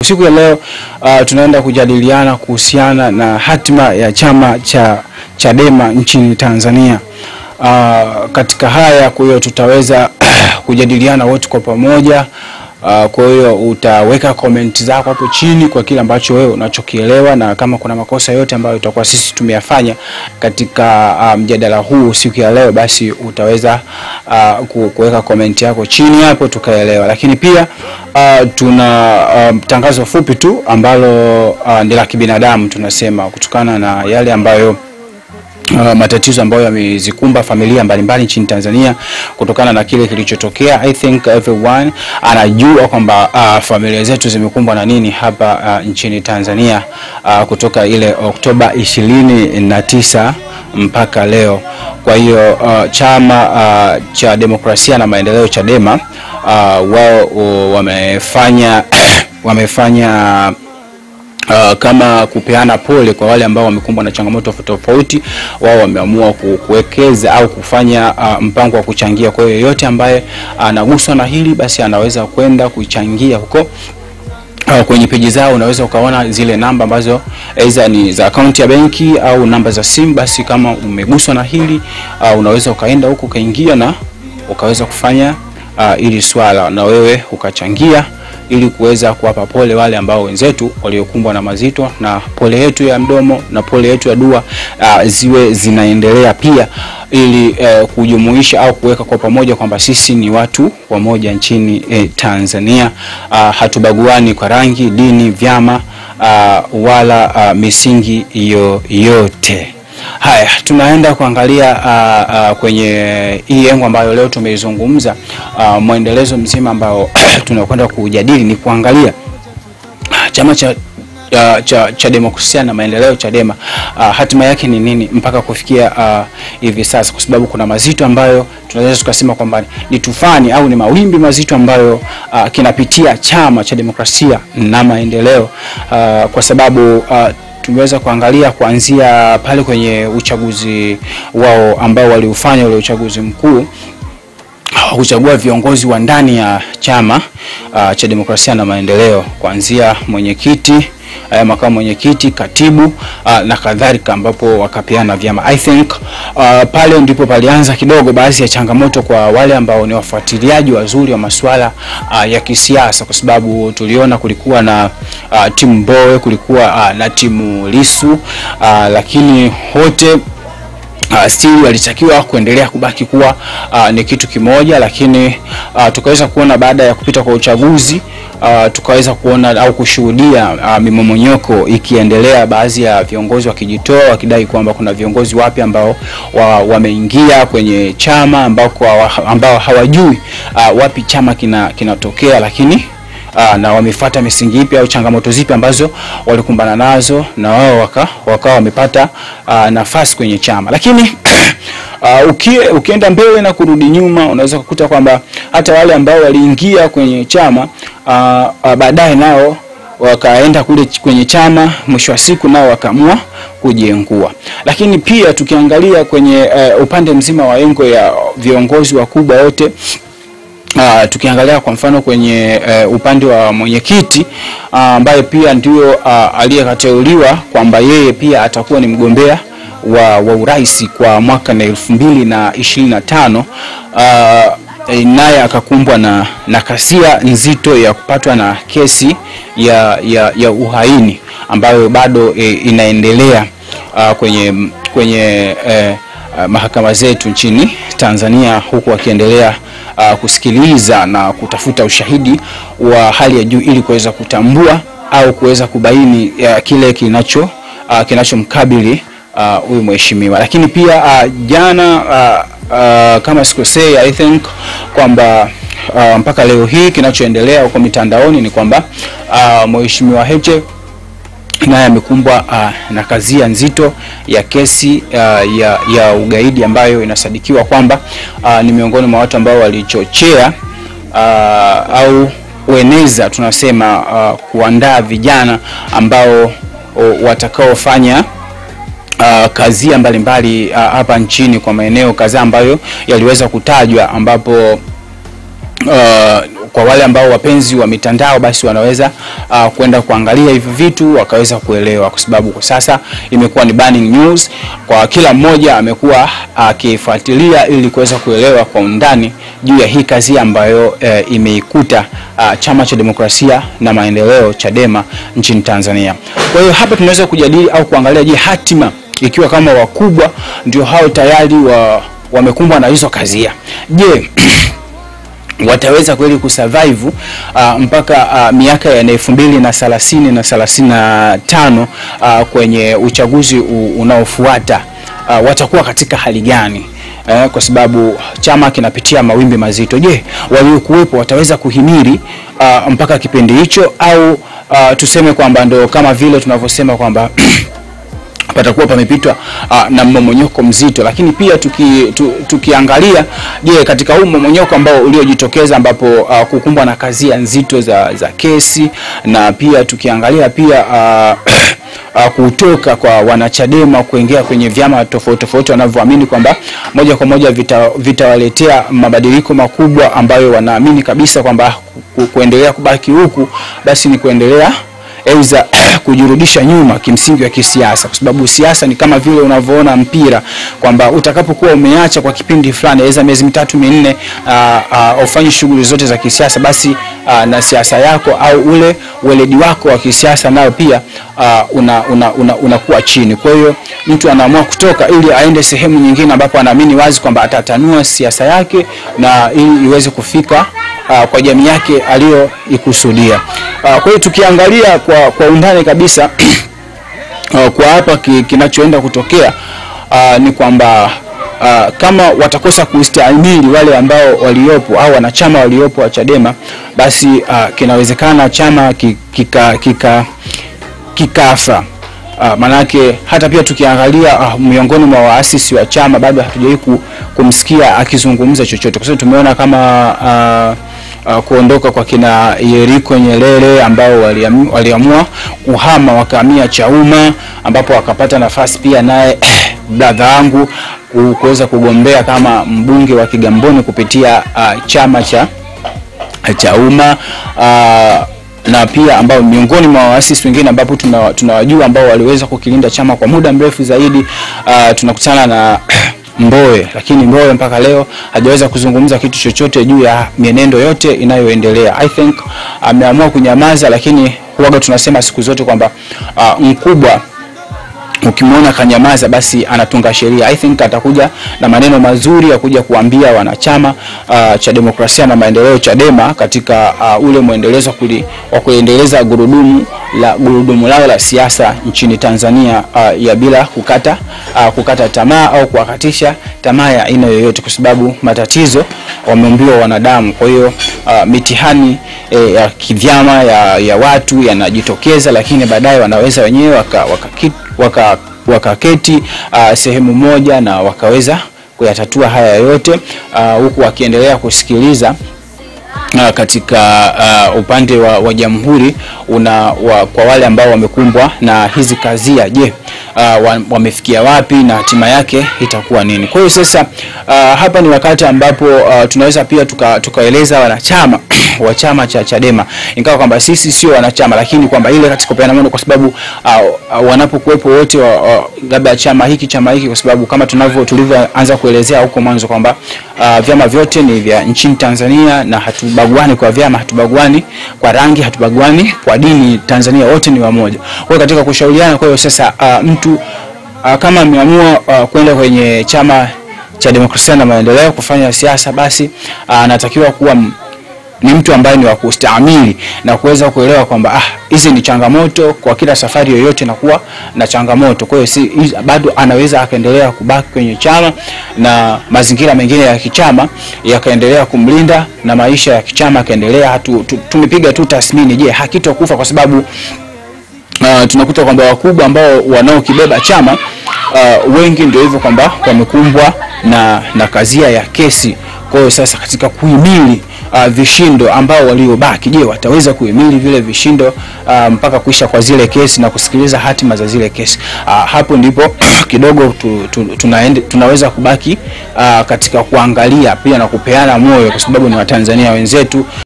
Siku ya leo tunaenda kujadiliana kuhusiana na hatima ya chama cha Chadema nchini Tanzania. Katika haya kwa hiyo tutaweza kujadiliana wote kwa pamoja. Kwa hiyo utaweka comment zako hapo chini kwa kile ambacho wewe unachokielewa, na kama kuna makosa yote ambayo tutakuwa sisi tumeyafanya katika mjadala huu siku ya leo, basi utaweza kuweka comment yako chini hapo tukaelewa. Lakini pia tuna tangazo fupi tu ambalo ni la kibinadamu, tunasema kutokana na yale ambayo matatizo ambayo yamezikumba familia mbalimbali nchini Tanzania kutokana na kile kilichotokea. I think everyone anajua kwamba familia zetu zimekumbwa na nini hapa nchini Tanzania kutoka ile Oktoba 29 mpaka leo. Kwa hiyo chama cha demokrasia na maendeleo Chadema wao wamefanya kama kupeana pole kwa wale ambao wamekumbwa na changamoto tofauti. Wao wameamua kuwekeza au kufanya mpango wa kuchangia. Kwa hiyo yote ambaye anaguswa na hili basi anaweza kwenda kuchangia huko kwenye peji zao. Unaweza ukaona zile namba ambazo aidha ni za account ya benki au namba za simu. Basi kama umeguswa na hili unaweza ukaenda huko kaingia na ukaweza kufanya ili swala na wewe ukachangia ili kuweza kuwapa pole wale ambao wenzetu waliokumbwa na mazito, na pole yetu ya mdomo na pole yetu ya dua ziwe zinaendelea pia, ili kujumuisha au kuweka kwa pamoja kwamba sisi ni watu wamoja nchini Tanzania. Hatubaguani kwa rangi, dini, vyama wala misingi yoyote. Haya, tunaenda kuangalia kwenye hii engo ambayo leo tumeizungumza. Muendelezo mzima ambao tunakwenda kujadili ni kuangalia chama cha demokrasia na maendeleo Chadema, hatima yake ni nini mpaka kufikia hivi sasa, kwa sababu kuna mazito ambayo tunaweza tukasema kwamba ni tufani au ni mawimbi mazito ambayo kinapitia chama cha demokrasia na maendeleo, kwa sababu tumeweza kuangalia kuanzia pale kwenye uchaguzi wao ambao waliufanya ule uchaguzi mkuu kuchagua viongozi wa ndani ya chama cha demokrasia na maendeleo, kuanzia mwenyekiti, makamu mwenyekiti, katibu na kadhalika, ambapo wakapeana vyama. I think pale ndipo palianza kidogo baadhi ya changamoto kwa wale ambao ni wafuatiliaji wazuri wa masuala ya kisiasa, kwa sababu tuliona kulikuwa na timu Mbowe, kulikuwa na timu Lissu, lakini wote still walitakiwa kuendelea kubaki kuwa ni kitu kimoja. Lakini tukaweza kuona baada ya kupita kwa uchaguzi, tukaweza kuona au kushuhudia mimomonyoko ikiendelea, baadhi ya viongozi wakijitoa wakidai kwamba kuna viongozi wapi ambao wameingia kwenye chama ambao hawajui wapi chama kinatokea, lakini na wamefuata misingi ipi au changamoto zipi ambazo walikumbana nazo, na wao wakawa wamepata nafasi kwenye chama. Lakini ukienda mbele na kurudi nyuma, unaweza kukuta kwamba hata wale ambao waliingia kwenye chama baadaye nao wakaenda kule kwenye chama, mwisho wa siku nao wakaamua kujengua. Lakini pia tukiangalia kwenye upande mzima wa engo ya viongozi wakubwa wote, tukiangalia kwa mfano kwenye upande wa mwenyekiti ambaye pia ndio aliyekateuliwa kwamba yeye pia atakuwa ni mgombea wa urais kwa mwaka 2025, naye akakumbwa na kasia nzito ya kupatwa na kesi ya uhaini ambayo bado inaendelea kwenye mahakama zetu nchini Tanzania, huku akiendelea kusikiliza na kutafuta ushahidi wa hali ya juu ili kuweza kutambua au kuweza kubaini kile kinachomkabili huyu mheshimiwa. Lakini pia jana kama sikosei, I think kwamba mpaka leo hii kinachoendelea huko mitandaoni ni kwamba mheshimiwa Heche naye amekumbwa na kazia nzito ya kesi ya ugaidi ambayo inasadikiwa kwamba ni miongoni mwa watu ambao walichochea au kueneza, tunasema kuandaa vijana ambao watakaofanya kazia mbalimbali hapa nchini kwa maeneo kadhaa ambayo yaliweza kutajwa, ambapo kwa wale ambao wapenzi wa mitandao basi wanaweza kwenda kuangalia hivi vitu wakaweza kuelewa, kwa sababu kwa sasa imekuwa ni burning news kwa kila mmoja amekuwa akifuatilia ili kuweza kuelewa kwa undani juu ya hii kazi ambayo imeikuta Chama cha Demokrasia na Maendeleo Chadema nchini Tanzania. Kwa hiyo hapa tunaweza kujadili au kuangalia, je, hatima ikiwa kama wakubwa ndio hao tayari wamekumbwa na hizo kazia, je wataweza kweli kusurvive mpaka miaka ya 2030 na 35 kwenye uchaguzi unaofuata? Watakuwa katika hali gani? Kwa sababu chama kinapitia mawimbi mazito. Je, waliokuwepo wataweza kuhimili mpaka kipindi hicho, au tuseme kwamba ndo kama vile tunavyosema kwamba patakuwa pamepitwa na mmomonyoko mzito? Lakini pia tukiangalia, je, katika huu mmomonyoko ambao uliojitokeza ambapo kukumbwa na kazia nzito za kesi, na pia tukiangalia pia kutoka kwa wanachadema kuingia kwenye vyama tofauti wanavyoamini kwamba moja kwa moja vitawaletea mabadiliko makubwa, ambayo wanaamini kabisa kwamba kuendelea kubaki huku basi ni kuendelea eza kujirudisha nyuma kimsingi wa kisiasa, kwa sababu siasa ni kama vile unavyoona mpira kwamba utakapokuwa umeacha kwa kipindi fulani eza miezi 3-4 ufanye shughuli zote za kisiasa, basi na siasa yako au ule weledi wako wa kisiasa nao pia unakuwa chini. Kwa hiyo mtu anaamua kutoka ili aende sehemu nyingine ambapo anaamini wazi kwamba atatanua siasa yake na ili iweze kufika kwa jamii yake aliyoikusudia. Kwa hiyo tukiangalia kwa undani kabisa kwa hapa kinachoenda kutokea ni kwamba kama watakosa kustahimili wale ambao waliopo au wanachama waliopo wa Chadema, basi kinawezekana chama kikafa. Manake hata pia tukiangalia miongoni mwa waasisi wa chama bado hatujawahi kumsikia akizungumza chochote, kwa sababu tumeona kama kuondoka kwa kina Yeriko Nyerere ambao waliamua kuhama wakahamia Chauma, ambapo wakapata nafasi pia naye brother wangu kuweza kugombea kama mbunge wa Kigamboni kupitia chama cha Chauma, na pia ambao miongoni mwa waasisi wengine ambapo tunawajua ambao waliweza kukilinda chama kwa muda mrefu zaidi. Tunakutana na Mbowe, lakini Mbowe mpaka leo hajaweza kuzungumza kitu chochote juu ya mienendo yote inayoendelea. I think ameamua kunyamaza, lakini huaga tunasema siku zote kwamba mkubwa ukimwona kanyamaza basi anatunga sheria. I think atakuja na maneno mazuri ya kuja kuambia wanachama cha Demokrasia na Maendeleo Chadema katika ule muendelezo wa kuendeleza gurudumu lao la siasa nchini Tanzania, ya bila kukata tamaa au kuwakatisha tamaa ya aina yoyote, kwa sababu matatizo wameumbiwa wanadamu. Kwa hiyo mitihani ya kivyama ya watu yanajitokeza, lakini baadaye wanaweza wenyewe wakaketi sehemu moja na wakaweza kuyatatua haya yote, huku wakiendelea kusikiliza katika upande wa jamhuri kwa wale ambao wamekumbwa na hizi kazia. Je, wamefikia wapi na hatima yake itakuwa nini? Kwa hiyo sasa hapa ni wakati ambapo tunaweza pia tukaeleza wanachama wa chama cha Chadema, ingawa kwamba sisi sio wanachama, lakini kwamba ile katika kupeana maneno, kwa sababu wanapokuwepo wote labda chama hiki, kwa sababu kama tulivyoanza kuelezea huko mwanzo kwamba vyama vyote ni vya nchini Tanzania na hatubaguani kwa vyama, hatubaguani kwa rangi, hatubaguani kwa dini. Tanzania wote ni wamoja. Kwa hiyo katika kushauriana, kwa hiyo sasa mtu kama ameamua kwenda kwenye chama cha Demokrasia na Maendeleo kufanya siasa, basi anatakiwa kuwa ni mtu ambaye ni wa kustahimili na kuweza kuelewa kwamba hizi ni changamoto, kwa kila safari yoyote inakuwa na changamoto. Kwa hiyo bado anaweza akaendelea kubaki kwenye chama na mazingira mengine ya kichama yakaendelea kumlinda na maisha ya kichama kaendelea. Tumepiga tu tathmini, je, hakitokufa? Kwa sababu tunakuta kwamba wakubwa ambao wanaokibeba chama wengi ndio hivyo kwamba wamekumbwa na kazia ya kesi. Kwa Kwa hiyo sasa katika kuhimili vishindo ambao waliobaki, je, wataweza kuhimili vile vishindo mpaka kuisha kwa zile kesi na kusikiliza hatima za zile kesi? Hapo ndipo kidogo tunaweza kubaki katika kuangalia pia na kupeana moyo, kwa sababu ni Watanzania wenzetu.